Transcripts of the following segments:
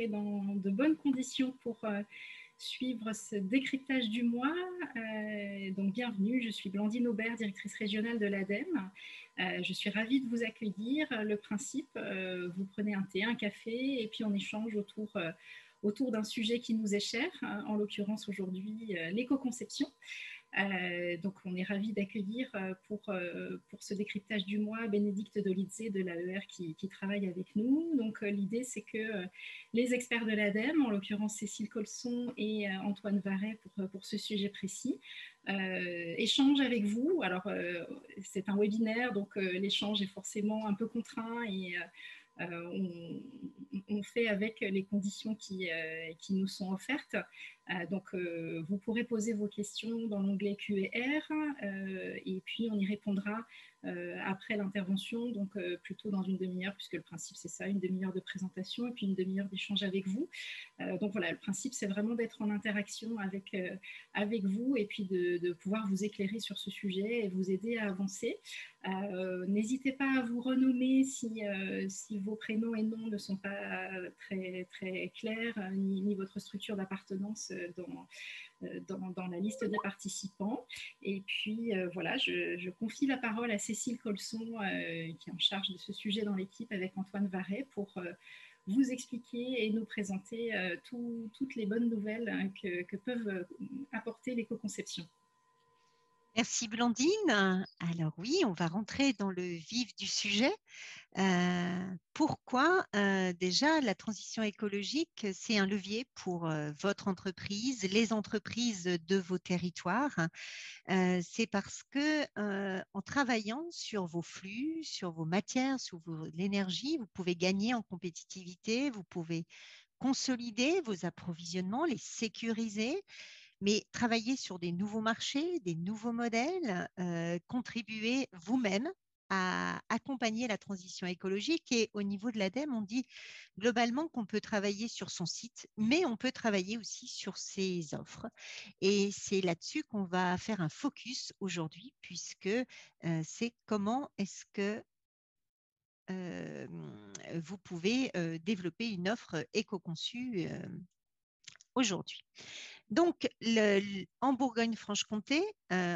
serez dans de bonnes conditions pour suivre ce décryptage du mois. Donc bienvenue, je suis Blandine Aubert, directrice régionale de l'ADEME. Je suis ravie de vous accueillir. Le principe, vous prenez un thé, un café et puis on échange autour d'un sujet qui nous est cher, en l'occurrence aujourd'hui l'éco-conception. Donc on est ravis d'accueillir pour ce décryptage du mois Bénédicte Dolizé de l'AER qui travaille avec nous. Donc l'idée c'est que les experts de l'ADEME, en l'occurrence Cécile Colson et Antoine Varret pour ce sujet précis, échangent avec vous. Alors c'est un webinaire, donc l'échange est forcément un peu contraint et on fait avec les conditions qui nous sont offertes. Donc, vous pourrez poser vos questions dans l'onglet Q&R et puis on y répondra après l'intervention, donc plutôt dans une demi-heure, puisque le principe c'est ça, une demi-heure de présentation et puis une demi-heure d'échange avec vous. Donc voilà, le principe c'est vraiment d'être en interaction avec vous et puis de pouvoir vous éclairer sur ce sujet et vous aider à avancer. N'hésitez pas à vous renommer si vos prénoms et noms ne sont pas très, très clairs, ni votre structure d'appartenance dans la liste des participants. Et puis voilà, je confie la parole à Cécile Colson, qui est en charge de ce sujet dans l'équipe avec Antoine Varret, pour vous expliquer et nous présenter toutes les bonnes nouvelles que peuvent apporter l'éco-conception. Merci Blandine. Alors oui, on va rentrer dans le vif du sujet. Pourquoi déjà la transition écologique, c'est un levier pour votre entreprise, les entreprises de vos territoires. C'est parce que en travaillant sur vos flux, sur vos matières, sur l'énergie, vous pouvez gagner en compétitivité, vous pouvez consolider vos approvisionnements, les sécuriser, mais travailler sur des nouveaux marchés, des nouveaux modèles, contribuer vous-même à accompagner la transition écologique. Et au niveau de l'ADEME, on dit globalement qu'on peut travailler sur son site, mais on peut travailler aussi sur ses offres. Et c'est là-dessus qu'on va faire un focus aujourd'hui, puisque c'est comment est-ce que vous pouvez développer une offre éco-conçue aujourd'hui. Donc, en Bourgogne-Franche-Comté,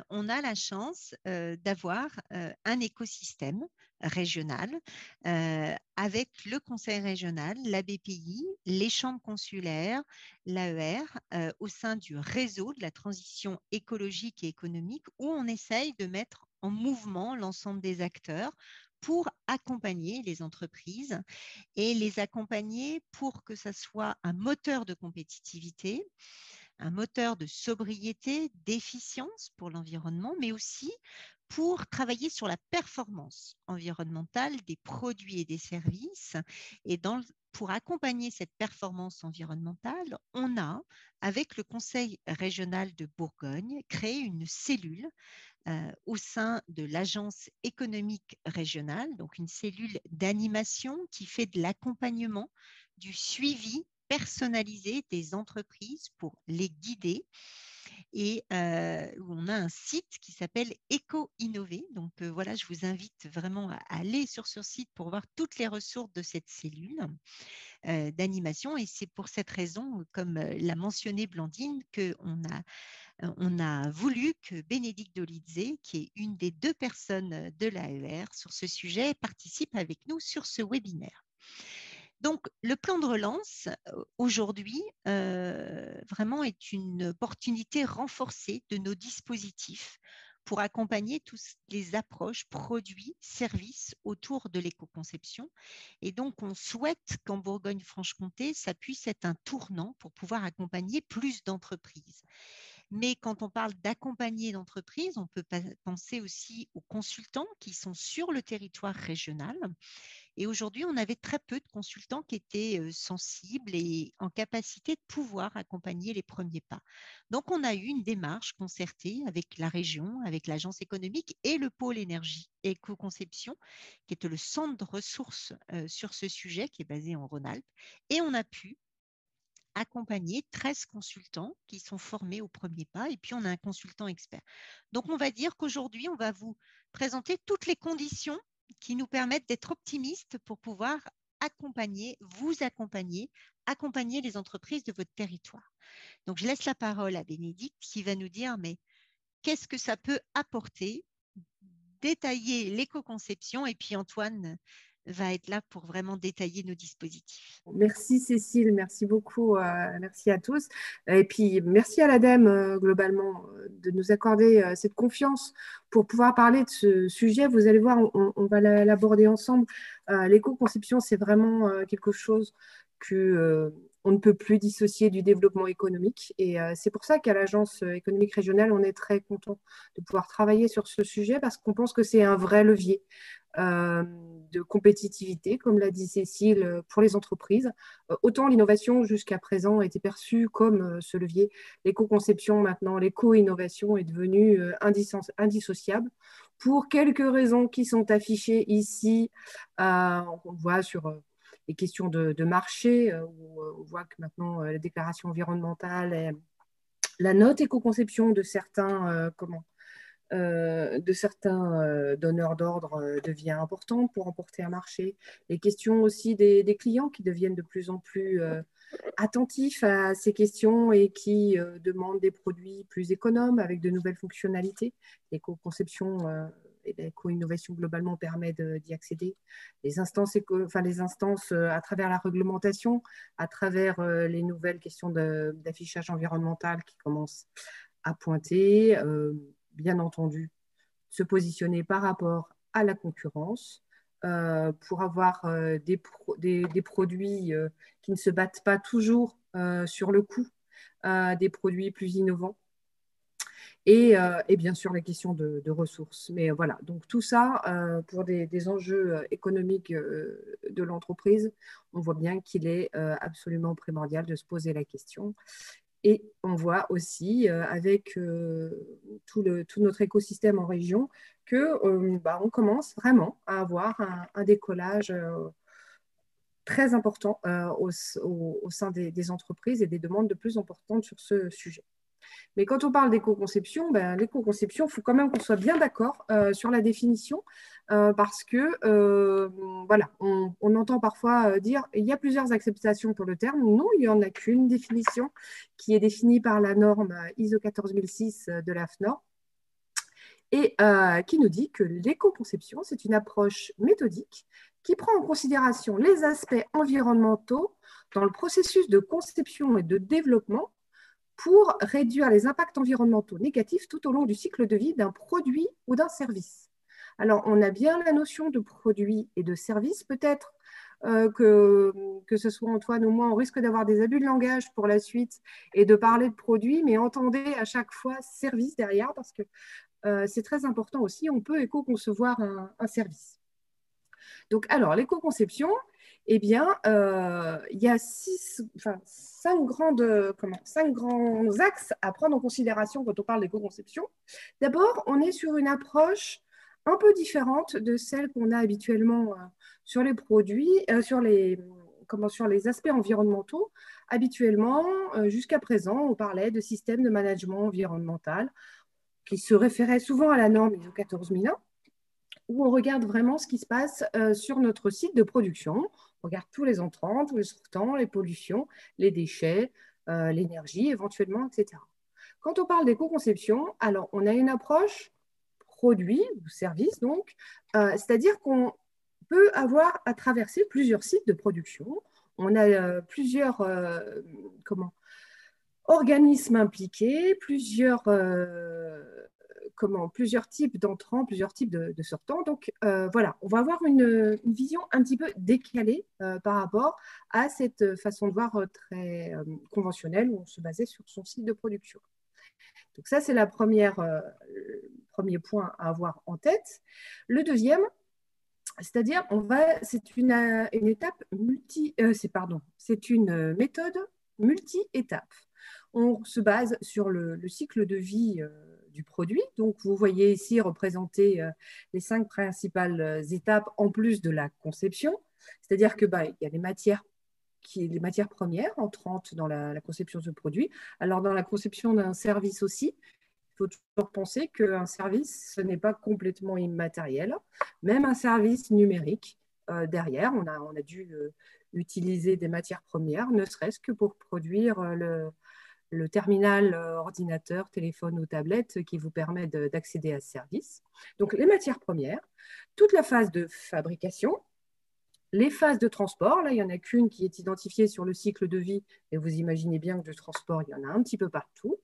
on a la chance d'avoir un écosystème régional avec le Conseil régional, la BPI, les chambres consulaires, l'AER, au sein du réseau de la transition écologique et économique, où on essaye de mettre en mouvement l'ensemble des acteurs pour accompagner les entreprises et les accompagner pour que ça soit un moteur de compétitivité, un moteur de sobriété, d'efficience pour l'environnement, mais aussi pour travailler sur la performance environnementale des produits et des services. Et pour accompagner cette performance environnementale, on a, avec le Conseil régional de Bourgogne, créé une cellule au sein de l'agence économique régionale, donc une cellule d'animation qui fait de l'accompagnement, du suivi personnalisé des entreprises pour les guider et où on a un site qui s'appelle Éco-Innover. Donc voilà, je vous invite vraiment à aller sur ce site pour voir toutes les ressources de cette cellule d'animation. Et c'est pour cette raison, comme l'a mentionné Blandine, on a voulu que Bénédicte Dolizé, qui est une des deux personnes de l'AER sur ce sujet, participe avec nous sur ce webinaire. Donc, le plan de relance, aujourd'hui, vraiment est une opportunité renforcée de nos dispositifs pour accompagner toutes les approches, produits, services autour de l'éco-conception. Et donc, on souhaite qu'en Bourgogne-Franche-Comté, ça puisse être un tournant pour pouvoir accompagner plus d'entreprises. Mais quand on parle d'accompagner l'entreprise, on peut penser aussi aux consultants qui sont sur le territoire régional. Et aujourd'hui, on avait très peu de consultants qui étaient sensibles et en capacité de pouvoir accompagner les premiers pas. Donc, on a eu une démarche concertée avec la région, avec l'agence économique et le pôle énergie éco-conception, qui est le centre de ressources sur ce sujet, qui est basé en Rhône-Alpes. Et on a pu accompagner 13 consultants qui sont formés au premier pas et puis on a un consultant expert. Donc, on va dire qu'aujourd'hui, on va vous présenter toutes les conditions qui nous permettent d'être optimistes pour pouvoir accompagner les entreprises de votre territoire. Donc, je laisse la parole à Bénédicte qui va nous dire, mais qu'est-ce que ça peut apporter, détailler l'éco-conception, et puis Antoine va être là pour vraiment détailler nos dispositifs. Merci Cécile, merci beaucoup, merci à tous. Et puis merci à l'ADEME globalement de nous accorder cette confiance pour pouvoir parler de ce sujet. Vous allez voir, on va l'aborder ensemble. L'éco-conception, c'est vraiment quelque chose que on ne peut plus dissocier du développement économique. Et c'est pour ça qu'à l'Agence économique régionale, on est très content de pouvoir travailler sur ce sujet parce qu'on pense que c'est un vrai levier de compétitivité, comme l'a dit Cécile, pour les entreprises. Autant l'innovation jusqu'à présent était perçue comme ce levier, l'éco-conception maintenant, l'éco-innovation est devenue indissociable pour quelques raisons qui sont affichées ici. On voit sur les questions de marché, où on voit que maintenant la déclaration environnementale et la note éco-conception de certains donneurs d'ordre devient importante pour emporter un marché. Les questions aussi des clients qui deviennent de plus en plus attentifs à ces questions et qui demandent des produits plus économes avec de nouvelles fonctionnalités. L'éco-conception et l'éco-innovation globalement permet d'y accéder. Les instances, à travers la réglementation, à travers les nouvelles questions d'affichage environnemental qui commencent à pointer, bien entendu, se positionner par rapport à la concurrence pour avoir des produits qui ne se battent pas toujours sur le coût, des produits plus innovants. Et bien sûr, la question de ressources. Mais voilà, donc tout ça, pour des enjeux économiques de l'entreprise, on voit bien qu'il est absolument primordial de se poser la question. Et on voit aussi, avec tout notre écosystème en région, qu'on commence vraiment à avoir un décollage très important au sein des entreprises et des demandes de plus importantes sur ce sujet. Mais quand on parle d'éco-conception, l'éco-conception, il faut quand même qu'on soit bien d'accord sur la définition parce que, voilà, on entend parfois dire il y a plusieurs acceptations pour le terme. Non, il n'y en a qu'une définition qui est définie par la norme ISO 14006 de l'AFNOR et qui nous dit que l'éco-conception, c'est une approche méthodique qui prend en considération les aspects environnementaux dans le processus de conception et de développement pour réduire les impacts environnementaux négatifs tout au long du cycle de vie d'un produit ou d'un service. Alors, on a bien la notion de produit et de service. Peut-être que ce soit Antoine ou moi, on risque d'avoir des abus de langage pour la suite et de parler de produit, mais entendez à chaque fois service derrière parce que c'est très important aussi. On peut éco-concevoir un service. Donc, alors, l'éco-conception, eh bien, il y a cinq grands axes à prendre en considération quand on parle d'éco-conception. D'abord, on est sur une approche un peu différente de celle qu'on a habituellement sur les produits, sur les aspects environnementaux. Habituellement, jusqu'à présent, on parlait de système de management environnemental qui se référait souvent à la norme ISO 14001, où on regarde vraiment ce qui se passe sur notre site de production. On regarde tous les entrants, tous les sortants, les pollutions, les déchets, l'énergie éventuellement, etc. Quand on parle d'éco-conception, alors on a une approche produit ou service, donc, c'est-à-dire qu'on peut avoir à traverser plusieurs sites de production. On a plusieurs organismes impliqués, plusieurs types d'entrants, plusieurs types de sortants. Donc, voilà, on va avoir une vision un petit peu décalée par rapport à cette façon de voir très conventionnelle où on se basait sur son site de production. Donc, ça, c'est le premier point à avoir en tête. Le deuxième, c'est-à-dire, c'est une méthode multi-étapes. On se base sur le cycle de vie du produit. Donc, vous voyez ici représenter les 5 principales étapes en plus de la conception. C'est-à-dire qu'il y a les matières premières entrantes dans la conception de ce produit. Alors, dans la conception d'un service aussi, il faut toujours penser qu'un service, ce n'est pas complètement immatériel. Même un service numérique derrière, on a dû utiliser des matières premières, ne serait-ce que pour produire le terminal ordinateur, téléphone ou tablette qui vous permet d'accéder à ce service. Donc, les matières premières, toute la phase de fabrication, les phases de transport. Là, il n'y en a qu'une qui est identifiée sur le cycle de vie, et vous imaginez bien que le transport, il y en a un petit peu partout.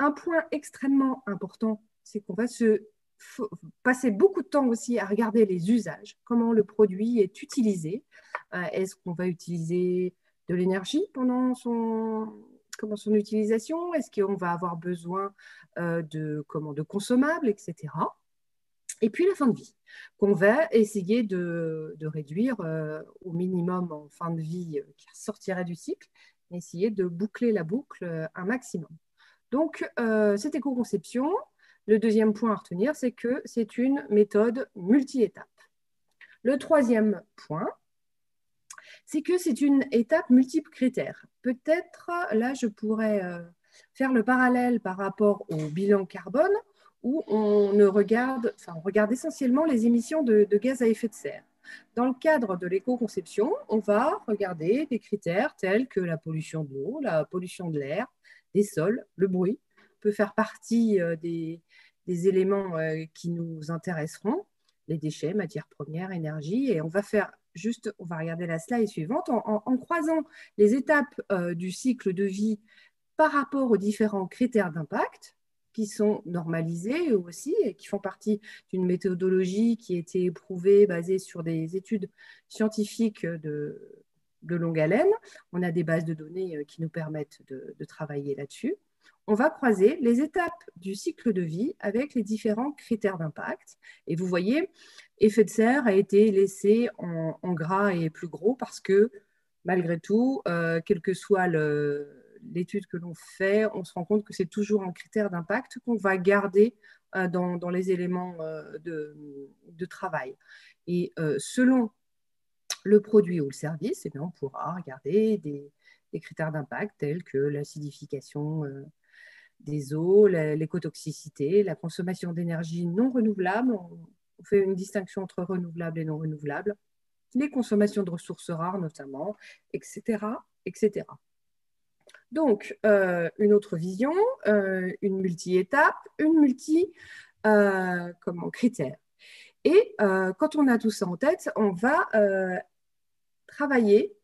Un point extrêmement important, c'est qu'on va passer beaucoup de temps aussi à regarder les usages, comment le produit est utilisé. Est-ce qu'on va utiliser de l'énergie pendant son utilisation? Est-ce qu'on va avoir besoin de consommables, etc. Et puis la fin de vie, qu'on va essayer de réduire au minimum en fin de vie qui sortirait du cycle, essayer de boucler la boucle un maximum. Donc, cette éco-conception, le deuxième point à retenir, c'est que c'est une méthode multi-étapes. Le troisième point, c'est que c'est une étape multiple critères. Peut-être, là, je pourrais faire le parallèle par rapport au bilan carbone, où on regarde essentiellement les émissions de gaz à effet de serre. Dans le cadre de l'éco-conception, on va regarder des critères tels que la pollution de l'eau, la pollution de l'air, des sols, le bruit peut faire partie des éléments qui nous intéresseront, les déchets, matières premières, énergie, et on va regarder la slide suivante en croisant les étapes du cycle de vie par rapport aux différents critères d'impact qui sont normalisés aussi et qui font partie d'une méthodologie qui a été éprouvée, basée sur des études scientifiques de longue haleine. On a des bases de données qui nous permettent de travailler là-dessus. On va croiser les étapes du cycle de vie avec les différents critères d'impact. Et vous voyez, effet de serre a été laissé en gras et plus gros parce que, malgré tout, quelle que soit l'étude que l'on fait, on se rend compte que c'est toujours un critère d'impact qu'on va garder dans les éléments de travail. Et selon le produit ou le service, eh bien, on pourra regarder des critères d'impact tels que l'acidification des eaux, l'écotoxicité, la consommation d'énergie non renouvelable. On fait une distinction entre renouvelables et non renouvelables, les consommations de ressources rares notamment, etc. etc. Donc, une autre vision, une multi-étape, une critères. Et quand on a tout ça en tête, on va travailler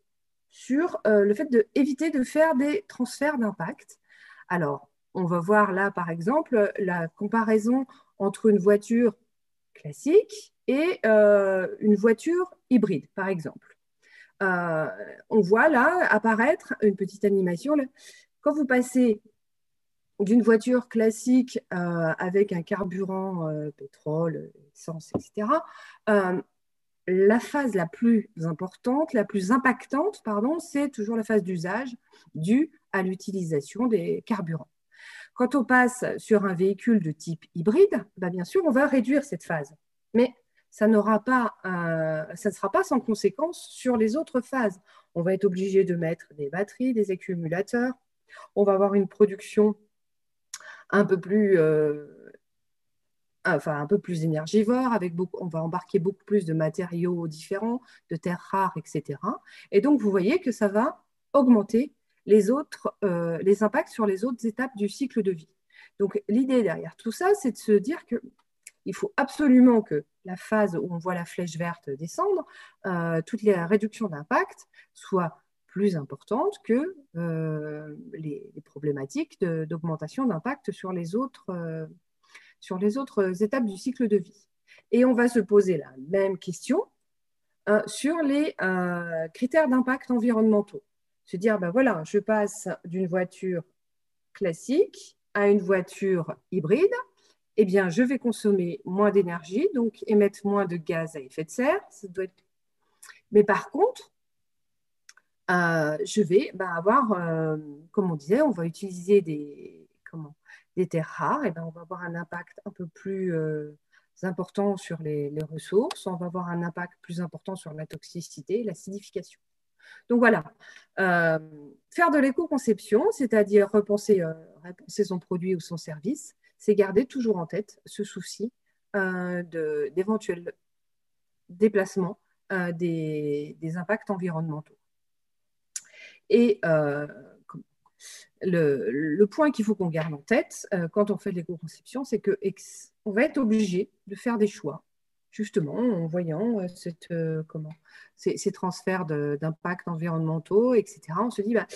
sur le fait d'éviter de faire des transferts d'impact. Alors, on va voir là, par exemple, la comparaison entre une voiture classique et une voiture hybride, par exemple. On voit là apparaître une petite animation. Là. Quand vous passez d'une voiture classique avec un carburant pétrole, essence, etc., la phase la plus importante, la plus impactante, c'est toujours la phase d'usage due à l'utilisation des carburants. Quand on passe sur un véhicule de type hybride, bien sûr, on va réduire cette phase. Mais ça ne sera pas sans conséquence sur les autres phases. On va être obligé de mettre des batteries, des accumulateurs. On va avoir une production un peu plus énergivore, on va embarquer beaucoup plus de matériaux différents, de terres rares, etc. Et donc, vous voyez que ça va augmenter les impacts sur les autres étapes du cycle de vie. Donc, l'idée derrière tout ça, c'est de se dire qu'il faut absolument que la phase où on voit la flèche verte descendre, toutes les réductions d'impact soient plus importantes que les problématiques d'augmentation d'impact sur les autres étapes du cycle de vie. Et on va se poser la même question sur les critères d'impact environnementaux. Se dire, voilà, je passe d'une voiture classique à une voiture hybride, eh bien, je vais consommer moins d'énergie, donc émettre moins de gaz à effet de serre. Mais par contre, je vais avoir, comme on disait, on va utiliser des terres rares, et on va avoir un impact un peu plus important sur les ressources, on va avoir un impact plus important sur la toxicité et l'acidification. Donc voilà, faire de l'éco-conception, c'est-à-dire repenser son produit ou son service, c'est garder toujours en tête ce souci d'éventuels déplacements des impacts environnementaux. Et le point qu'il faut qu'on garde en tête quand on fait de l'éco-conception, c'est qu'on va être obligé de faire des choix, justement en voyant ces transferts d'impacts environnementaux, etc. On se dit, bah,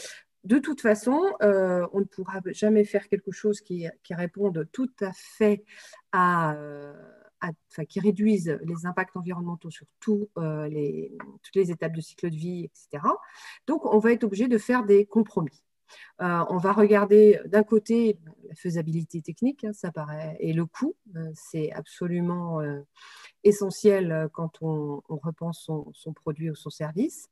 de toute façon, on ne pourra jamais faire quelque chose qui réponde tout à fait qui réduise les impacts environnementaux sur toutes les étapes de cycle de vie, etc. Donc, on va être obligé de faire des compromis. On va regarder d'un côté la faisabilité technique, ça paraît, et le coût. C'est absolument essentiel quand on repense son produit ou son service.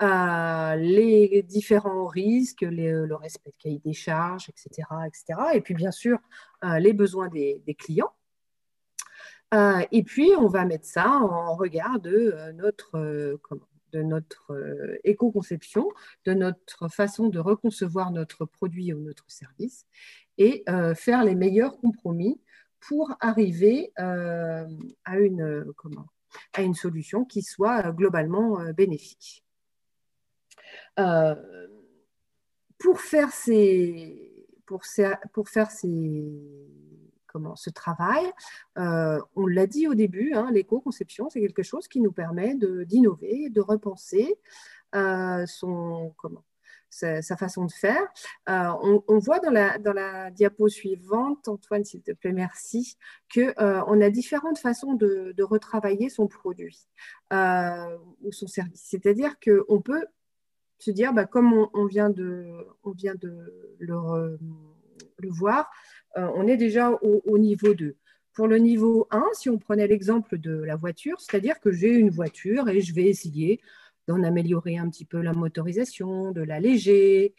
Les différents risques, le respect de cahier des charges, etc., etc. Et puis, bien sûr, les besoins des clients. Et puis, on va mettre ça en regard de notre éco-conception, de notre façon de reconcevoir notre produit ou notre service et faire les meilleurs compromis pour arriver à une solution qui soit globalement bénéfique. Pour faire ce travail, on l'a dit au début, hein, l'éco-conception, c'est quelque chose qui nous permet d'innover, de repenser sa façon de faire. On voit dans la diapo suivante, Antoine, s'il te plaît, merci, qu'on a différentes façons de retravailler son produit ou son service. C'est-à-dire qu'on peut se dire, bah, comme on vient de le voir, on est déjà au niveau 2. Pour le niveau 1, si on prenait l'exemple de la voiture, c'est-à-dire que j'ai une voiture et je vais essayer d'en améliorer un petit peu la motorisation, de l'alléger,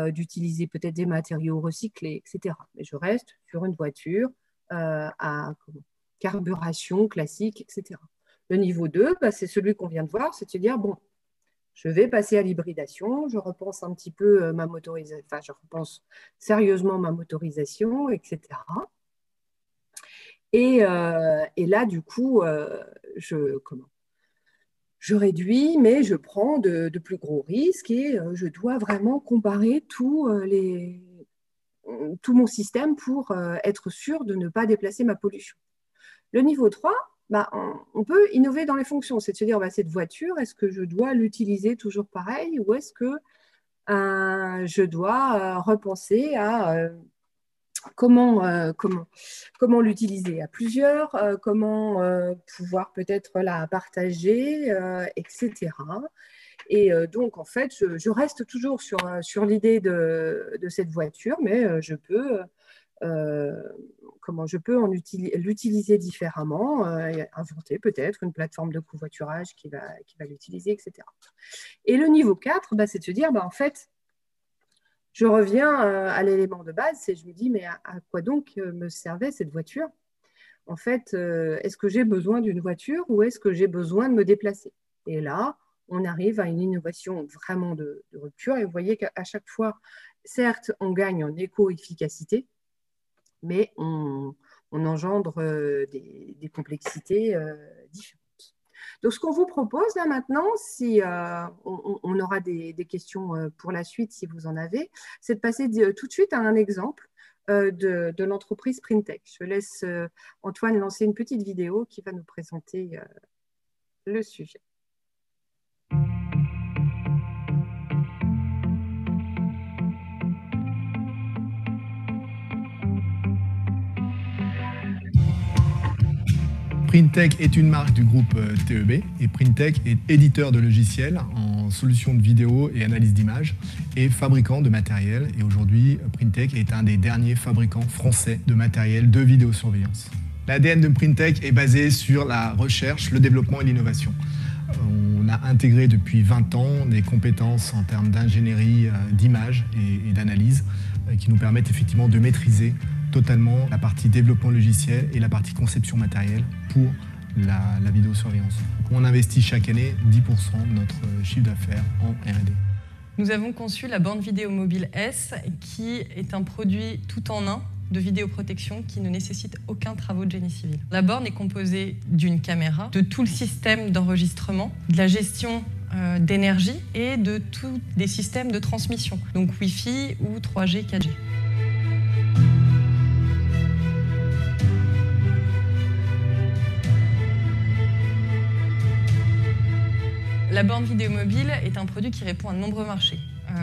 d'utiliser peut-être des matériaux recyclés, etc. Mais je reste sur une voiture à carburation classique, etc. Le niveau 2, bah, c'est celui qu'on vient de voir, c'est de se dire, bon, je vais passer à l'hybridation, je repense un petit peu ma motorisation, enfin, je repense sérieusement ma motorisation, etc. Et là, du coup, je réduis, mais je prends de plus gros risques et je dois vraiment comparer tout mon système pour être sûr de ne pas déplacer ma pollution. Le niveau 3, bah, on peut innover dans les fonctions, c'est de se dire, bah, cette voiture, est-ce que je dois l'utiliser toujours pareil ou est-ce que je dois repenser à comment l'utiliser à plusieurs, comment pouvoir peut-être la partager, etc. Et donc, en fait, je reste toujours sur l'idée de cette voiture, mais je peux l'utiliser différemment, inventer peut-être une plateforme de covoiturage qui va l'utiliser, etc. Et le niveau 4, bah, c'est de se dire, bah, en fait, je reviens à l'élément de base et je me dis, mais à quoi donc me servait cette voiture? En fait, est-ce que j'ai besoin d'une voiture ou est-ce que j'ai besoin de me déplacer? Et là, on arrive à une innovation vraiment de rupture. Et vous voyez qu'à chaque fois, certes, on gagne en éco-efficacité, mais on engendre des complexités différentes. Donc, ce qu'on vous propose là maintenant, si on aura des questions pour la suite, si vous en avez, c'est de passer tout de suite à un exemple de l'entreprise Printech. Je laisse Antoine lancer une petite vidéo qui va nous présenter le sujet. Printech est une marque du groupe TEB et Printech est éditeur de logiciels en solutions de vidéo et analyse d'images et fabricant de matériel. Et aujourd'hui, Printech est un des derniers fabricants français de matériel de vidéosurveillance. L'ADN de Printech est basé sur la recherche, le développement et l'innovation. On a intégré depuis 20 ans des compétences en termes d'ingénierie, d'image et d'analyse qui nous permettent effectivement de maîtriser totalement la partie développement logiciel et la partie conception matérielle pour la vidéosurveillance. On investit chaque année 10% de notre chiffre d'affaires en R&D. Nous avons conçu la borne vidéo mobile S, qui est un produit tout en un de vidéoprotection qui ne nécessite aucun travaux de génie civil. La borne est composée d'une caméra, de tout le système d'enregistrement, de la gestion d'énergie et de tous les systèmes de transmission, donc Wi-Fi ou 3G, 4G. La borne vidéo mobile est un produit qui répond à de nombreux marchés,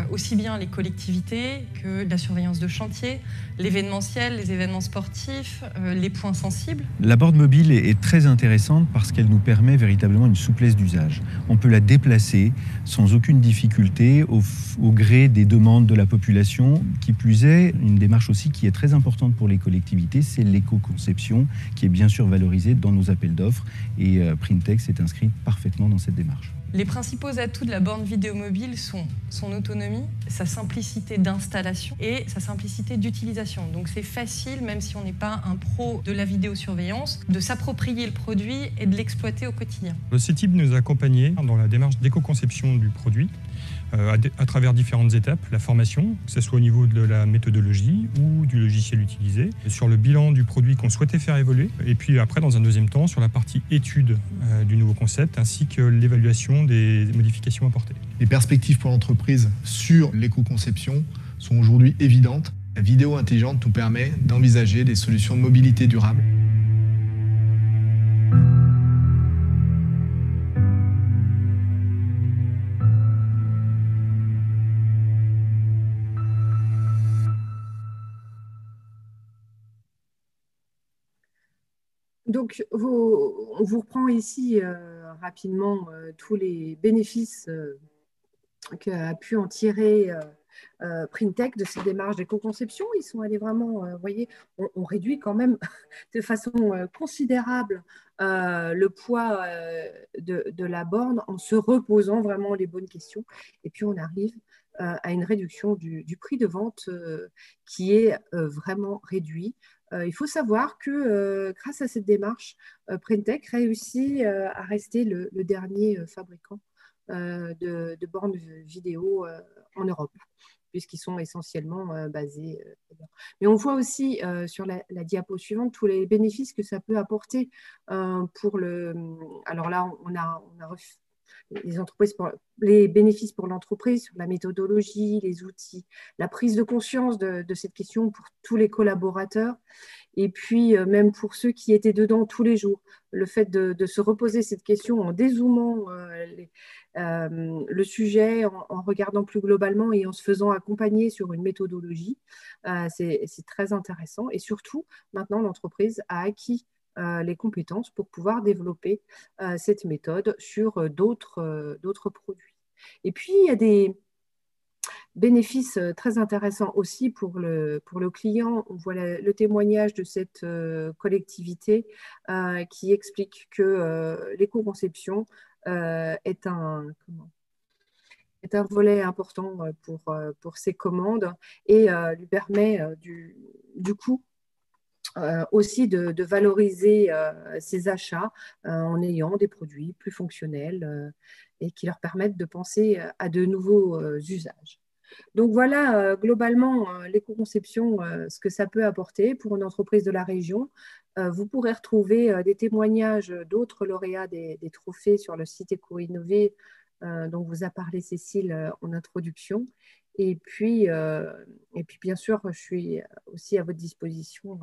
aussi bien les collectivités que la surveillance de chantier, l'événementiel, les événements sportifs, les points sensibles. La borne mobile est très intéressante parce qu'elle nous permet véritablement une souplesse d'usage. On peut la déplacer sans aucune difficulté au gré des demandes de la population. Qui plus est, une démarche aussi qui est très importante pour les collectivités, c'est l'éco-conception qui est bien sûr valorisée dans nos appels d'offres et Printech s'est inscrit parfaitement dans cette démarche. Les principaux atouts de la borne vidéo mobile sont son autonomie, sa simplicité d'installation et sa simplicité d'utilisation. Donc c'est facile, même si on n'est pas un pro de la vidéosurveillance, de s'approprier le produit et de l'exploiter au quotidien. Le CETIB nous a accompagnés dans la démarche d'éco-conception du produit à travers différentes étapes, la formation, que ce soit au niveau de la méthodologie ou du logiciel utilisé, sur le bilan du produit qu'on souhaitait faire évoluer, et puis après, dans un deuxième temps, sur la partie étude du nouveau concept, ainsi que l'évaluation des modifications apportées. Les perspectives pour l'entreprise sur l'éco-conception sont aujourd'hui évidentes. La vidéo intelligente nous permet d'envisager des solutions de mobilité durable. Donc, on vous reprend ici rapidement tous les bénéfices qu'a pu en tirer Printech de cette démarche d'éco-conception. Ils sont allés vraiment, vous voyez, on réduit quand même de façon considérable le poids de la borne en se reposant vraiment les bonnes questions. Et puis, on arrive à une réduction du prix de vente qui est vraiment réduit. Il faut savoir que grâce à cette démarche, Printech réussit à rester le dernier fabricant de bornes vidéo en Europe, puisqu'ils sont essentiellement basés. Mais on voit aussi sur la diapo suivante tous les bénéfices que ça peut apporter pour le. Alors là, on a les entreprises les bénéfices pour l'entreprise, sur la méthodologie, les outils, la prise de conscience de cette question pour tous les collaborateurs et puis même pour ceux qui étaient dedans tous les jours. Le fait de se reposer cette question en dézoomant le sujet, en regardant plus globalement et en se faisant accompagner sur une méthodologie, c'est très intéressant. Et surtout, maintenant, l'entreprise a acquis les compétences pour pouvoir développer cette méthode sur d'autres produits. Et puis, il y a des bénéfices très intéressants aussi pour le client. On voit le témoignage de cette collectivité qui explique que l'éco-conception est un volet important pour ses commandes et lui permet du coup aussi de valoriser ses achats en ayant des produits plus fonctionnels et qui leur permettent de penser à de nouveaux usages. Donc voilà, globalement, l'éco-conception, ce que ça peut apporter pour une entreprise de la région. Vous pourrez retrouver des témoignages d'autres lauréats des trophées sur le site Éco-Innover dont vous a parlé Cécile en introduction. Et puis, bien sûr, je suis aussi à votre disposition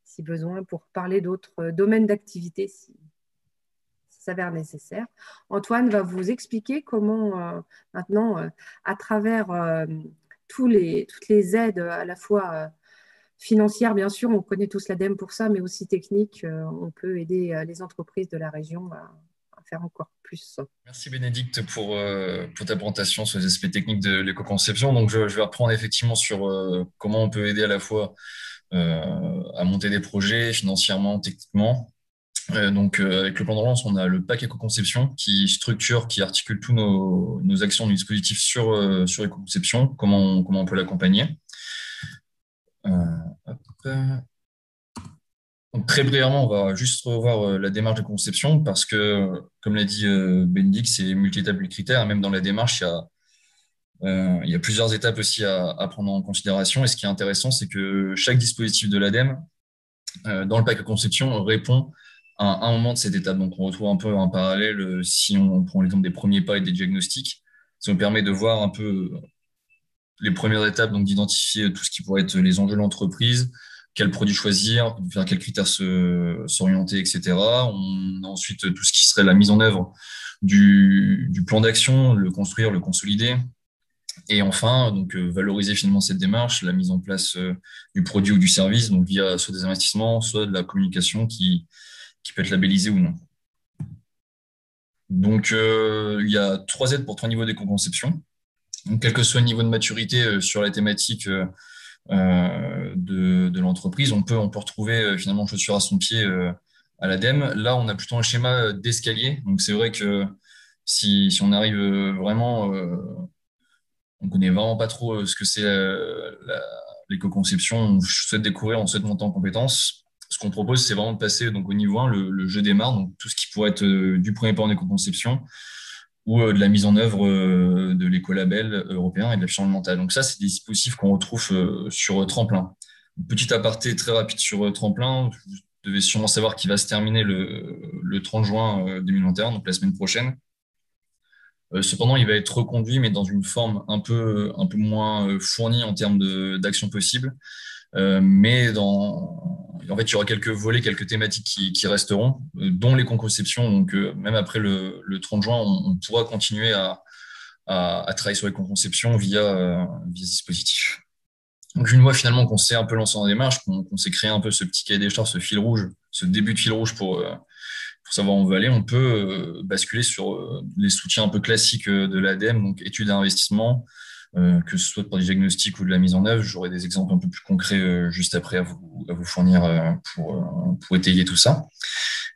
si besoin pour parler d'autres domaines d'activité si ça s'avère nécessaire. Antoine va vous expliquer comment maintenant, à travers toutes les aides à la fois financières, bien sûr, on connaît tous l'ADEME pour ça, mais aussi techniques, on peut aider les entreprises de la région à faire encore plus. Merci Bénédicte pour ta présentation sur les aspects techniques de l'éco-conception. Donc je vais reprendre effectivement sur comment on peut aider à la fois à monter des projets financièrement, techniquement. Donc avec le plan de relance, on a le pack éco-conception qui structure, qui articule tous nos actions du dispositif sur éco-conception, comment on peut l'accompagner. Donc, très brièvement, on va juste revoir la démarche de conception parce que, comme l'a dit Bénédicte, c'est multi-étapes de critères. Même dans la démarche, il y Il y a plusieurs étapes aussi à prendre en considération. Et ce qui est intéressant, c'est que chaque dispositif de l'ADEME, dans le pack de conception, répond à un moment de cette étape. Donc, on retrouve un peu un parallèle si on prend l'exemple des premiers pas et des diagnostics. Ça nous permet de voir un peu les premières étapes, donc d'identifier tout ce qui pourrait être les enjeux de l'entreprise, quel produit choisir, vers quels critères s'orienter, etc. On a ensuite tout ce qui serait la mise en œuvre du plan d'action, le construire, le consolider. Et enfin, donc, valoriser finalement cette démarche, la mise en place du produit ou du service, donc via soit des investissements, soit de la communication qui peut être labellisée ou non. Donc, il y a 3 aides pour 3 niveaux d'éco-conception. Donc, quel que soit le niveau de maturité sur la thématique de l'entreprise, on peut retrouver finalement chaussure à son pied à l'ADEME. Là, on a plutôt un schéma d'escalier. Donc, c'est vrai que si on arrive vraiment, on connaît vraiment pas trop ce que c'est l'éco-conception, on souhaite découvrir, on souhaite monter en compétences. Ce qu'on propose, c'est vraiment de passer donc, au niveau 1, le jeu démarre, donc tout ce qui pourrait être du premier pas en éco-conception ou de la mise en œuvre de l'écolabel européen et de l'affichage mental. Donc ça, c'est des dispositifs qu'on retrouve sur Tremplin. Petit aparté très rapide sur Tremplin, vous devez sûrement savoir qu'il va se terminer le 30 juin 2021, donc la semaine prochaine. Cependant, il va être reconduit, mais dans une forme un peu moins fournie en termes d'actions possibles. Mais en fait, il y aura quelques volets, quelques thématiques qui resteront, dont les conceptions. Donc, même après le 30 juin, on pourra continuer à travailler sur les conceptions via ce dispositif. Donc, une fois finalement qu'on s'est un peu lancé en démarche, qu'on s'est créé un peu ce petit cahier des charges, ce fil rouge, ce début de fil rouge pour savoir où on veut aller, on peut basculer sur les soutiens un peu classiques de l'ADEME, donc études et investissements, que ce soit pour des diagnostics ou de la mise en œuvre. J'aurai des exemples un peu plus concrets juste après à vous fournir pour étayer tout ça.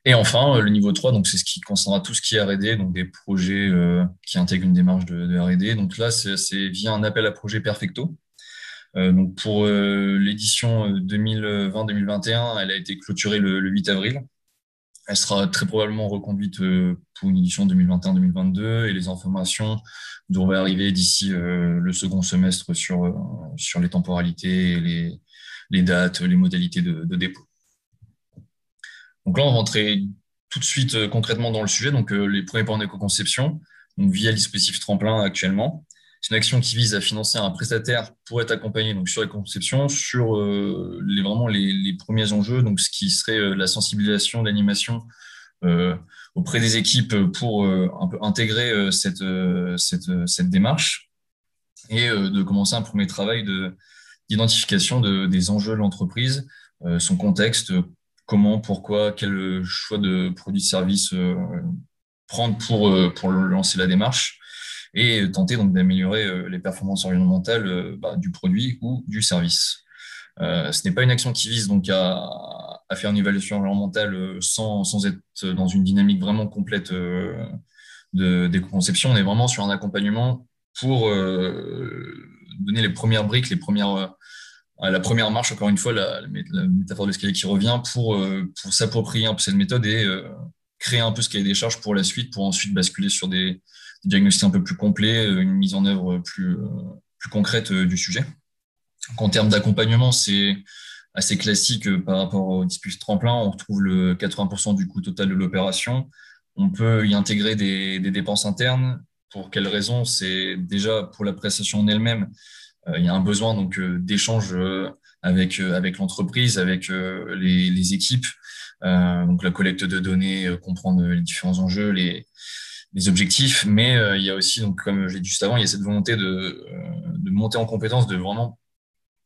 Et enfin, le niveau 3, donc c'est ce qui concernera tout ce qui est R&D, donc des projets qui intègrent une démarche de R&D. Donc là, c'est via un appel à projet Perfecto. Donc pour l'édition 2020-2021, elle a été clôturée le 8 avril. Elle sera très probablement reconduite pour une édition 2021-2022 et les informations devraient arriver d'ici le second semestre sur les temporalités, les dates, les modalités de dépôt. Donc là, on va rentrer tout de suite concrètement dans le sujet. Donc les premiers pas en éco-conception, donc via le dispositif Tremplin actuellement. C'est une action qui vise à financer un prestataire pour être accompagné donc, sur les conceptions, sur vraiment les premiers enjeux, donc ce qui serait la sensibilisation, l'animation auprès des équipes pour un peu intégrer cette démarche et de commencer un premier travail d'identification des enjeux de l'entreprise, son contexte, comment, pourquoi, quel choix de produits, services prendre pour lancer la démarche et tenter donc d'améliorer les performances environnementales du produit ou du service. Ce n'est pas une action qui vise donc à faire une évaluation environnementale sans être dans une dynamique vraiment complète d'éco-conception. On est vraiment sur un accompagnement pour donner les premières briques, la première marche, encore une fois, la métaphore de l'escalier qui revient, pour s'approprier un peu cette méthode et créer un peu ce cahier des charges pour la suite, pour ensuite basculer sur des diagnostics un peu plus complets, une mise en œuvre plus concrète du sujet. Donc, en termes d'accompagnement, c'est assez classique par rapport au dispositif Tremplin. On retrouve le 80% du coût total de l'opération. On peut y intégrer des dépenses internes. Pour quelles raisons? C'est déjà pour la prestation en elle-même. Il y a un besoin donc d'échange avec l'entreprise, avec les équipes. Donc la collecte de données, comprendre les différents enjeux, les objectifs, mais il y a aussi, donc, comme je l'ai dit juste avant, il y a cette volonté de monter en compétence, de vraiment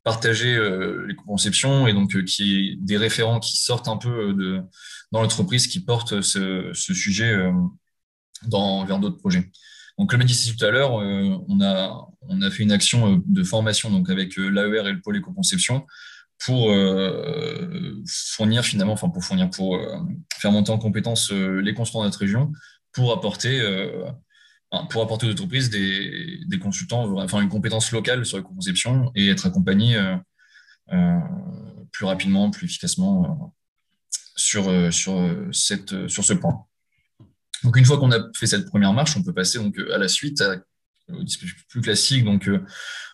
partager les conceptions et donc qu'il y ait des référents qui sortent un peu dans l'entreprise, qui portent ce sujet vers d'autres projets. Donc, comme je disais tout à l'heure, on a fait une action de formation donc avec l'AER et le pôle éco-conception pour fournir finalement, enfin pour faire monter en compétence les consultants de notre région, pour apporter aux entreprises des consultants, enfin une compétence locale sur la conception et être accompagné plus rapidement, plus efficacement sur ce point. Donc une fois qu'on a fait cette première marche, on peut passer donc à la suite, à au dispositif plus classique, donc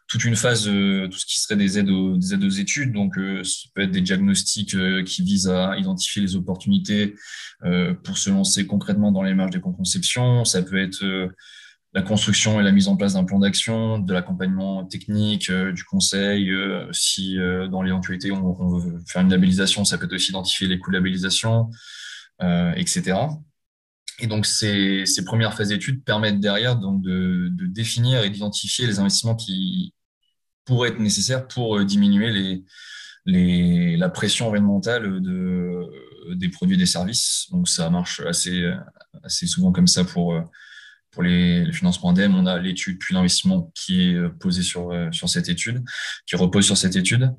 toute une phase, tout ce qui serait des aides aux études. Donc, ça peut être des diagnostics qui visent à identifier les opportunités pour se lancer concrètement dans les démarches d'éco-conception. Ça peut être la construction et la mise en place d'un plan d'action, de l'accompagnement technique, du conseil. Si dans l'éventualité on veut faire une labellisation, ça peut être aussi identifier les coûts de labellisation, etc. Et donc, ces premières phases d'études permettent derrière donc, de définir et d'identifier les investissements qui pourraient être nécessaires pour diminuer la pression environnementale des produits et des services. Donc, ça marche assez souvent comme ça pour les financements ADEME. On a l'étude puis l'investissement qui est posé sur cette étude, qui repose sur cette étude.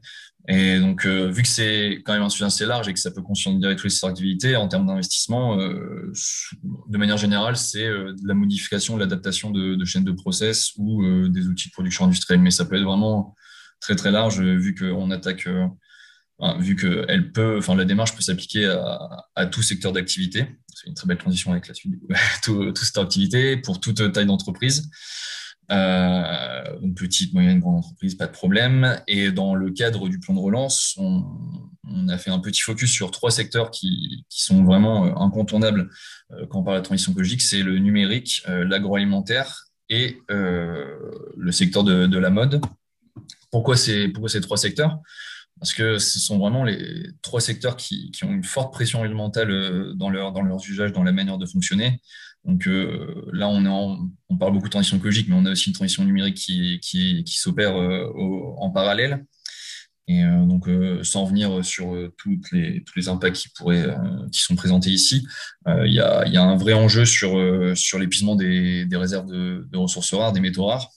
Et donc, vu que c'est quand même un sujet assez large et que ça peut concerner tous les secteurs d'activité, en termes d'investissement, de manière générale, c'est de la modification, de l'adaptation de chaînes de process ou des outils de production industrielle. Mais ça peut être vraiment très, très large, vu qu'on attaque, vu que la démarche peut s'appliquer à tout secteur d'activité. C'est une très belle transition avec la suite, tout secteur d'activité, pour toute taille d'entreprise. Une petite, moyenne, grande entreprise, pas de problème. Et dans le cadre du plan de relance, on a fait un petit focus sur 3 secteurs qui sont vraiment incontournables quand on parle de la transition écologique. C'est le numérique, l'agroalimentaire et le secteur de la mode. Pourquoi ces 3 secteurs? Parce que ce sont vraiment les 3 secteurs qui ont une forte pression environnementale dans leurs usages, dans la manière de fonctionner. Donc là, on parle beaucoup de transition écologique, mais on a aussi une transition numérique qui s'opère en parallèle. Et donc, sans revenir sur tous les impacts qui sont présentés ici, il y a un vrai enjeu sur l'épuisement des réserves de ressources rares, des métaux rares.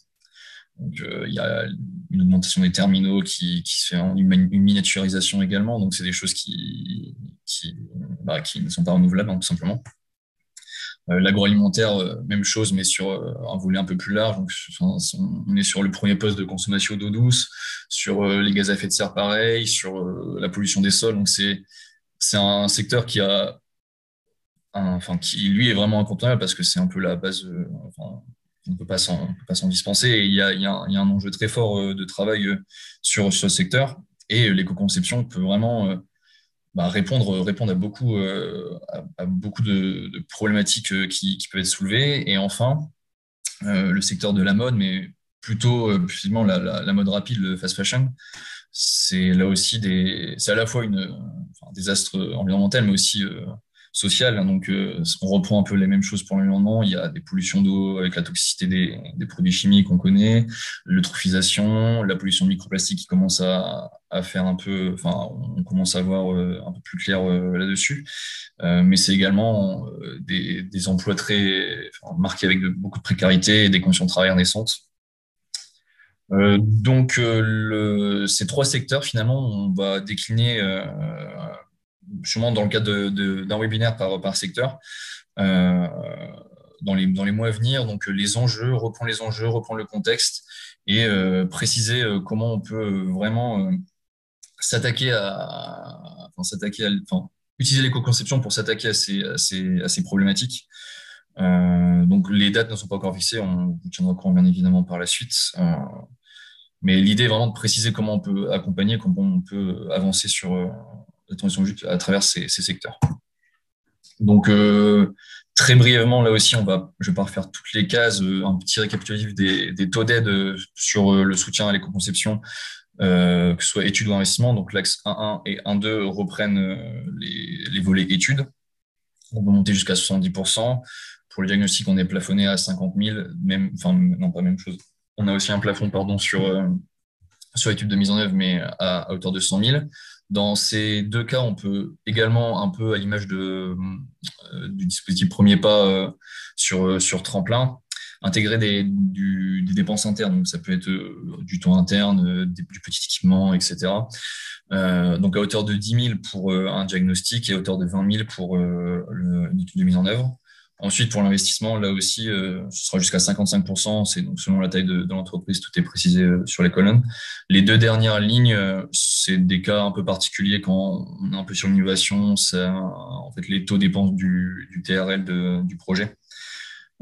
Donc, il y a une augmentation des terminaux qui se fait, une miniaturisation également. Donc, c'est des choses qui ne sont pas renouvelables, hein, tout simplement. L'agroalimentaire, même chose, mais sur un volet un peu plus large. Donc, on est sur le premier poste de consommation d'eau douce, sur les gaz à effet de serre pareil, sur la pollution des sols. Donc, c'est un secteur qui lui est vraiment incontournable parce que c'est un peu la base. On ne peut pas s'en dispenser. Et il y a un enjeu très fort de travail sur ce secteur. Et l'éco-conception peut vraiment répondre à beaucoup de problématiques qui peuvent être soulevées. Et enfin, le secteur de la mode, mais plutôt plus spécifiquement la mode rapide, le fast fashion, c'est là aussi c'est à la fois un désastre environnemental, mais aussi social. Donc, on reprend un peu les mêmes choses pour l'environnement. Il y a des pollutions d'eau avec la toxicité des produits chimiques qu'on connaît, l'eutrophisation, la pollution de microplastiques qui commence à faire un peu, on commence à voir un peu plus clair là-dessus. Mais c'est également des emplois marqués avec beaucoup de précarité et des conditions de travail naissantes. Donc, ces 3 secteurs, finalement, on va décliner justement dans le cadre d'un webinaire par secteur dans les mois à venir. Donc, reprendre le contexte et préciser comment on peut vraiment utiliser l'éco-conception pour s'attaquer à ces problématiques. Donc, les dates ne sont pas encore fixées, on vous tiendra au courant bien évidemment par la suite. Mais l'idée est vraiment de préciser comment on peut accompagner, comment on peut avancer sur la transition écologique à travers ces secteurs. Donc, très brièvement, là aussi, je ne vais pas refaire toutes les cases, un petit récapitulatif des taux d'aide sur le soutien à l'éco-conception, que ce soit études ou investissement. Donc, l'axe 1.1 et 1.2 reprennent les volets études. On peut monter jusqu'à 70%. Pour le diagnostic, on est plafonné à 50 000, pas même chose. On a aussi un plafond, sur l'étude de mise en œuvre, mais à hauteur de 100 000. Dans ces 2 cas, on peut également, un peu à l'image du dispositif Premier Pas sur Tremplin, intégrer des dépenses internes. Donc, ça peut être du temps interne, du petit équipement, etc. Donc, à hauteur de 10 000 pour un diagnostic et à hauteur de 20 000 pour une étude de mise en œuvre. Ensuite, pour l'investissement, là aussi, ce sera jusqu'à 55%. C'est donc selon la taille de l'entreprise, tout est précisé sur les colonnes. Les 2 dernières lignes, c'est des cas un peu particuliers quand on est un peu sur l'innovation. En fait, les taux dépendent du TRL du projet.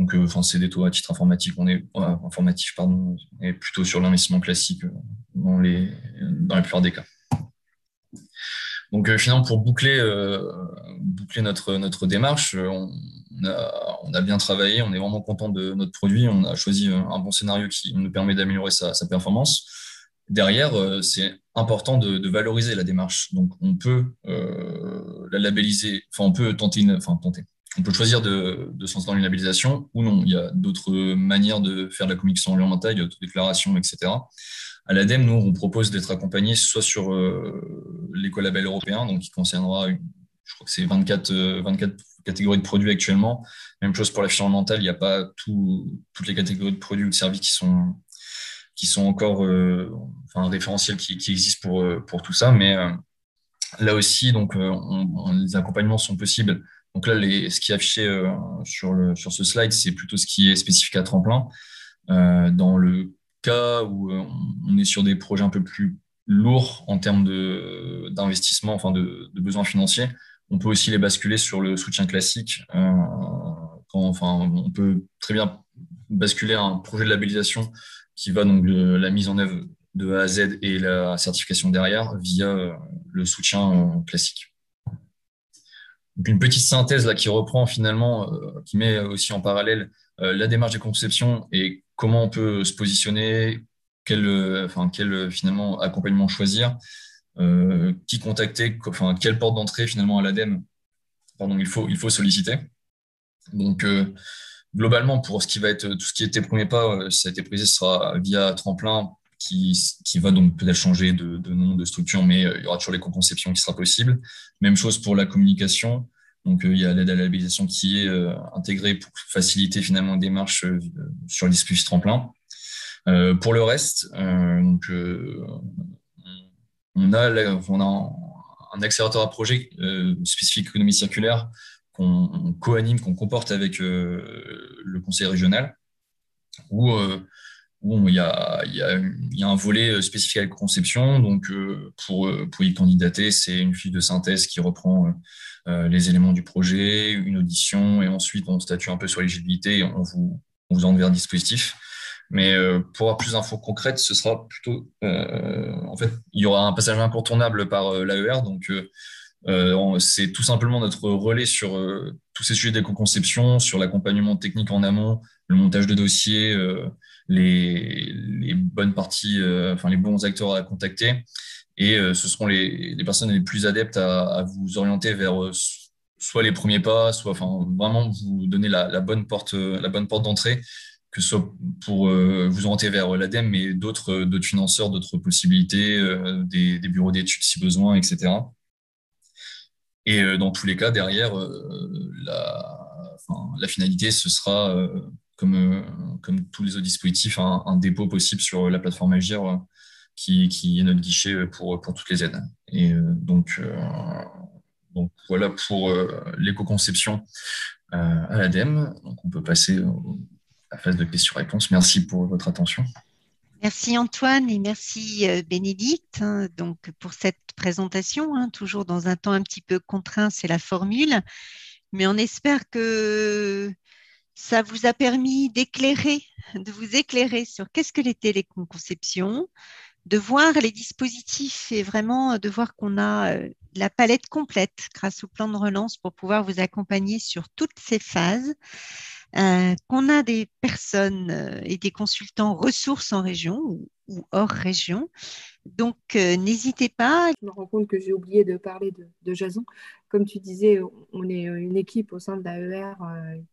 Donc, c'est des taux à titre informatique. Informatif, pardon, on est plutôt sur l'investissement classique dans la plupart des cas. Donc, finalement, pour boucler notre démarche, on a bien travaillé, on est vraiment content de notre produit, on a choisi un bon scénario qui nous permet d'améliorer sa performance. Derrière, c'est important de valoriser la démarche. Donc, on peut la labelliser, on peut tenter. On peut choisir de se lancer dans une labellisation ou non. Il y a d'autres manières de faire de la communication environnementale, il y a d'autodéclaration, etc. À l'ADEME, nous, on propose d'être accompagnés soit sur l'écolabel européen, donc qui concernera, je crois que c'est 24 catégories de produits actuellement. Même chose pour l'affichage environnemental, il n'y a pas toutes les catégories de produits ou de services qui sont encore un référentiel qui existe pour tout ça. Mais là aussi, donc, les accompagnements sont possibles. Donc là, ce qui est affiché sur ce slide, c'est plutôt ce qui est spécifique à Tremplin. Dans le cas où on est sur des projets un peu plus lourds en termes d'investissement, de besoins financiers, on peut aussi les basculer sur le soutien classique. On peut très bien basculer un projet de labellisation qui va donc de la mise en œuvre de A à Z et la certification derrière via le soutien classique. Donc une petite synthèse là qui reprend finalement, qui met aussi en parallèle la démarche de conception et comment on peut se positionner, quel finalement accompagnement choisir, qui contacter, quelle porte d'entrée finalement à l'ADEME il faut solliciter. Donc globalement, pour ce qui va être tout ce qui était premier pas, ça a été précisé, ce sera via Tremplin qui va donc peut-être changer de nom, de structure, mais il y aura toujours l'éco-conception qui sera possible. Même chose pour la communication. Donc, il y a l'aide à la labellisation qui est intégrée pour faciliter finalement les démarches sur le dispositif Tremplin. Pour le reste, on a un accélérateur à projet spécifique économie circulaire qu'on co-anime, qu'on comporte avec le conseil régional, où il y a un volet spécifique à la conception. Donc, pour y candidater, c'est une fiche de synthèse qui reprend les éléments du projet, une audition, et ensuite on statue un peu sur l'éligibilité et on vous envoie vers le dispositif. Mais pour avoir plus d'infos concrètes, ce sera plutôt... en fait, il y aura un passage incontournable par l'AER, donc c'est tout simplement notre relais sur tous ces sujets d'éco-conception, sur l'accompagnement technique en amont, le montage de dossiers, les bonnes parties, les bons acteurs à contacter. Et ce seront les personnes les plus adeptes à vous orienter vers soit les premiers pas, soit vraiment vous donner la bonne porte d'entrée, que ce soit pour vous orienter vers l'ADEME, mais d'autres financeurs, d'autres possibilités, des bureaux d'études si besoin, etc. Et dans tous les cas, derrière, la finalité, ce sera, comme tous les autres dispositifs, un dépôt possible sur la plateforme Agir, qui est notre guichet pour toutes les aides. Et donc voilà pour l'éco-conception à l'ADEME. Donc on peut passer à la phase de questions-réponses. Merci pour votre attention. Merci Antoine et merci Bénédicte donc pour cette présentation, toujours dans un temps un petit peu contraint, c'est la formule, mais on espère que ça vous a permis de vous éclairer sur qu'est-ce que l'était l'éco-conception, de voir les dispositifs et vraiment de voir qu'on a la palette complète grâce au plan de relance pour pouvoir vous accompagner sur toutes ces phases. Qu'on a des personnes et des consultants ressources en région ou hors région. Donc, n'hésitez pas. Je me rends compte que j'ai oublié de parler de Jason. Comme tu disais, on est une équipe au sein de l'AER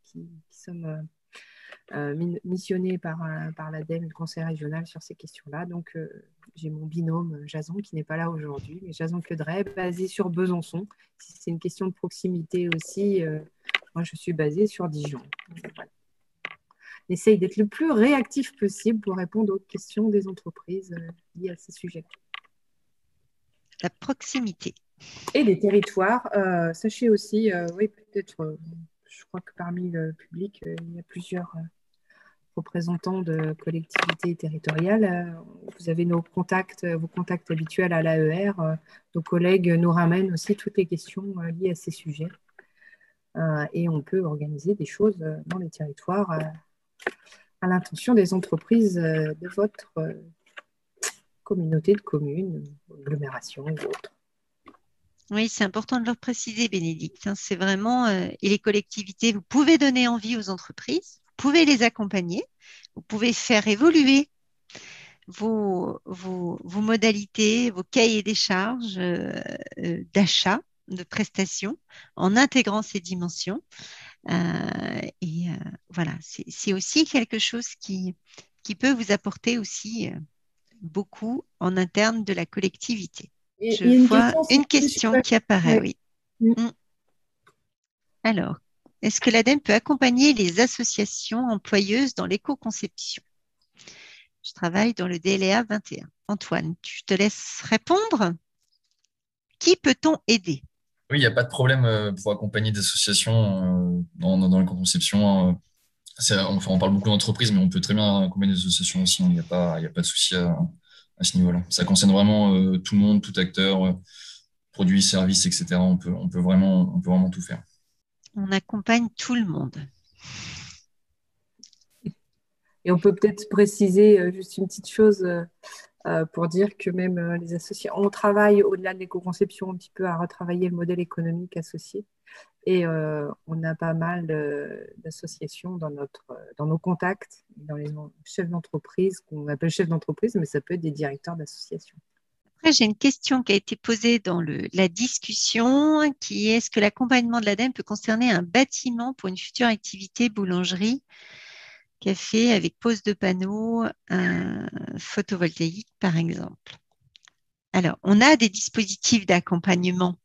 qui sommes missionnés par l'ADEME et le conseil régional sur ces questions-là. Donc, j'ai mon binôme Jason qui n'est pas là aujourd'hui, mais Jason Cledray, basé sur Besançon. C'est une question de proximité aussi. Moi, je suis basée sur Dijon. Voilà. On essaye d'être le plus réactif possible pour répondre aux questions des entreprises liées à ces sujets. La proximité. Et des territoires. Sachez aussi, oui, peut-être, je crois que parmi le public, il y a plusieurs représentants de collectivités territoriales. Vous avez vos contacts habituels à l'AER. Nos collègues nous ramènent aussi toutes les questions liées à ces sujets. et on peut organiser des choses dans les territoires à l'intention des entreprises de votre communauté de communes, agglomération et autres. Oui, c'est important de leur préciser, Bénédicte. C'est vraiment, et les collectivités, vous pouvez donner envie aux entreprises, vous pouvez les accompagner, vous pouvez faire évoluer vos modalités, vos cahiers des charges d'achat, de prestations, en intégrant ces dimensions. Voilà, c'est aussi quelque chose qui peut vous apporter aussi beaucoup en interne de la collectivité. Et Je il y a vois une question qui apparaît, oui. Mm. Alors, est-ce que l'ADEME peut accompagner les associations employeuses dans l'éco-conception? Je travaille dans le DLA 21. Antoine, je te laisse répondre. Qui peut-on aider? Oui, il n'y a pas de problème pour accompagner des associations dans l'éco-conception. On parle beaucoup d'entreprises, mais on peut très bien accompagner des associations aussi. Il n'y a pas de souci à ce niveau-là. Ça concerne vraiment tout le monde, tout acteur, produits, services, etc. On peut vraiment tout faire. On accompagne tout le monde. Et on peut peut-être préciser juste une petite chose pour dire que même les associations, on travaille au-delà de l'éco-conception un petit peu à retravailler le modèle économique associé. Et on a pas mal d'associations dans nos contacts, dans les chefs d'entreprise, qu'on appelle chefs d'entreprise, mais ça peut être des directeurs d'associations. Après, j'ai une question qui a été posée dans la discussion, qui est: est-ce que l'accompagnement de l'ADEME peut concerner un bâtiment pour une future activité boulangerie, café avec pose de panneaux photovoltaïques, par exemple? Alors, on a des dispositifs d'accompagnement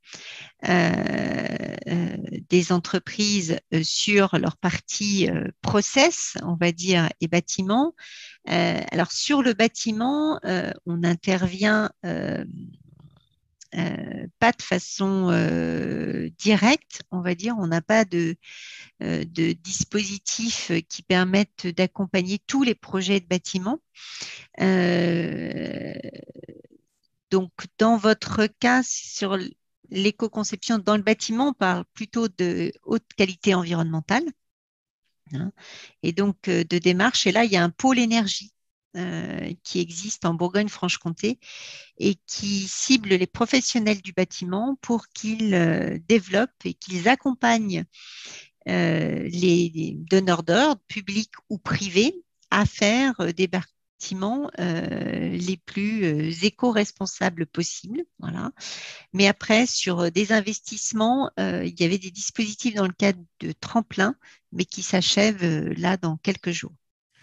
des entreprises sur leur partie process, on va dire, et bâtiment. Alors, sur le bâtiment, on intervient pas de façon directe, on va dire. On n'a pas de dispositifs qui permettent d'accompagner tous les projets de bâtiment. Donc, dans votre cas, sur l'éco-conception dans le bâtiment, on parle plutôt de haute qualité environnementale, hein, et donc de démarche. Et là, il y a un pôle énergie qui existe en Bourgogne-Franche-Comté et qui cible les professionnels du bâtiment pour qu'ils développent et qu'ils accompagnent les donneurs d'ordre, publics ou privés, à faire des bâtiments les plus éco-responsables possibles. Voilà. Mais après, sur des investissements, il y avait des dispositifs dans le cadre de tremplin, mais qui s'achèvent là dans quelques jours.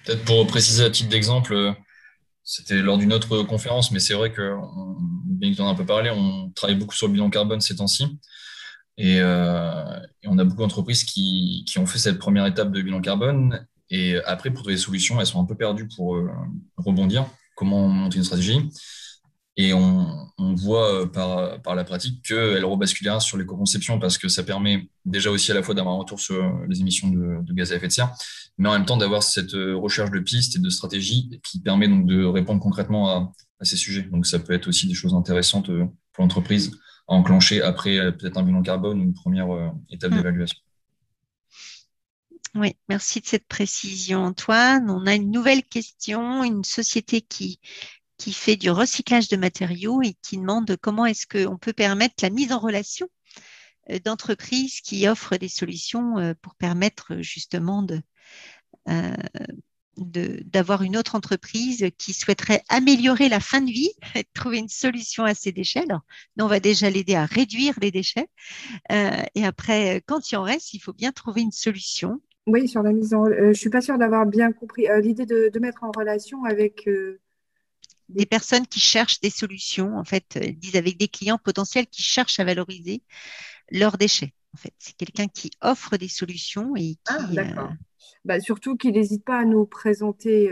Peut-être pour préciser à titre d'exemple, c'était lors d'une autre conférence, mais c'est vrai que, bien que tu en as un peu parlé, on travaille beaucoup sur le bilan carbone ces temps-ci. Et on a beaucoup d'entreprises qui ont fait cette première étape de bilan carbone. Et après, pour trouver des solutions, elles sont un peu perdues pour rebondir. Comment monter une stratégie? Et on voit par la pratique qu'elle rebasculera sur l'éco-conception parce que ça permet déjà aussi à la fois d'avoir un retour sur les émissions de gaz à effet de serre, mais en même temps d'avoir cette recherche de pistes et de stratégies qui permet donc de répondre concrètement à ces sujets. Donc ça peut être aussi des choses intéressantes pour l'entreprise à enclencher après peut-être un bilan carbone ou une première étape d'évaluation. Oui, merci de cette précision, Antoine. On a une nouvelle question, une société qui fait du recyclage de matériaux et qui demande comment est-ce qu'on peut permettre la mise en relation d'entreprises qui offrent des solutions pour permettre justement d'avoir une autre entreprise qui souhaiterait améliorer la fin de vie et trouver une solution à ses déchets. Alors, nous, on va déjà l'aider à réduire les déchets. Et après, quand il en reste, il faut bien trouver une solution. Oui, sur la mise en... je ne suis pas sûre d'avoir bien compris l'idée de mettre en relation avec... des personnes qui cherchent des solutions, en fait, disent avec des clients potentiels qui cherchent à valoriser leurs déchets. En fait, c'est quelqu'un qui offre des solutions et qui... Ah, d'accord. Surtout qu'il n'hésite pas à nous présenter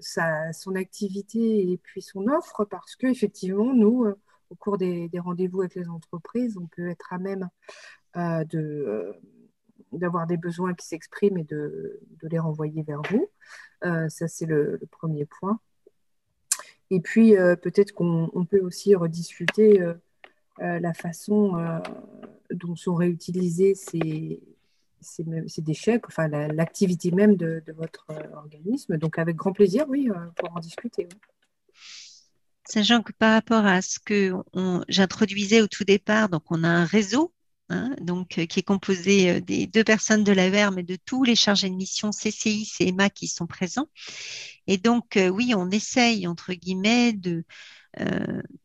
son activité et puis son offre parce qu'effectivement, nous, au cours des rendez-vous avec les entreprises, on peut être à même d'avoir des besoins qui s'expriment et de les renvoyer vers vous. Ça, c'est le premier point. Et puis, peut-être qu'on peut aussi rediscuter la façon dont sont réutilisés ces déchets, enfin l'activité même de votre organisme. Donc avec grand plaisir, oui, pour en discuter. Oui. Sachant que par rapport à ce que j'introduisais au tout départ, donc on a un réseau donc, qui est composé des 2 personnes de l'AER, mais de tous les chargés de mission CCI, CMA qui sont présents. Et donc, oui, on essaye, entre guillemets,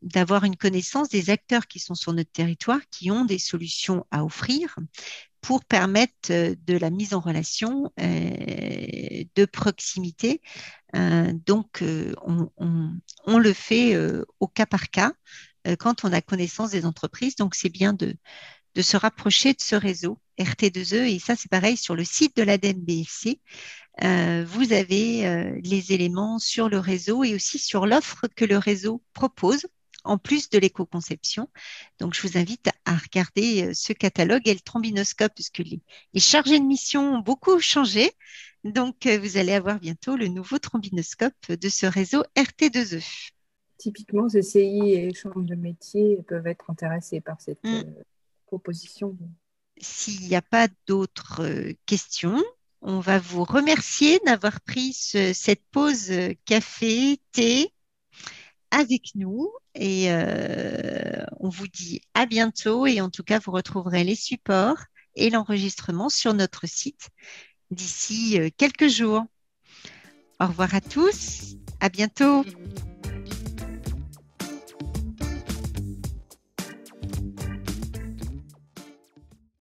d'avoir une connaissance des acteurs qui sont sur notre territoire, qui ont des solutions à offrir pour permettre de la mise en relation de proximité. Donc, on le fait au cas par cas quand on a connaissance des entreprises. Donc, c'est bien de se rapprocher de ce réseau RT2E. Et ça, c'est pareil sur le site de l'ADEME BFC. Vous avez les éléments sur le réseau et aussi sur l'offre que le réseau propose, en plus de l'éco-conception. Donc, je vous invite à regarder ce catalogue et le trombinoscope, puisque les chargés de mission ont beaucoup changé. Donc, vous allez avoir bientôt le nouveau trombinoscope de ce réseau RT2E. Typiquement, CCI et chambres de métier peuvent être intéressés par cette proposition. S'il n'y a pas d'autres questions, on va vous remercier d'avoir pris cette pause café, thé avec nous et on vous dit à bientôt et en tout cas, vous retrouverez les supports et l'enregistrement sur notre site d'ici quelques jours. Au revoir à tous, à bientôt.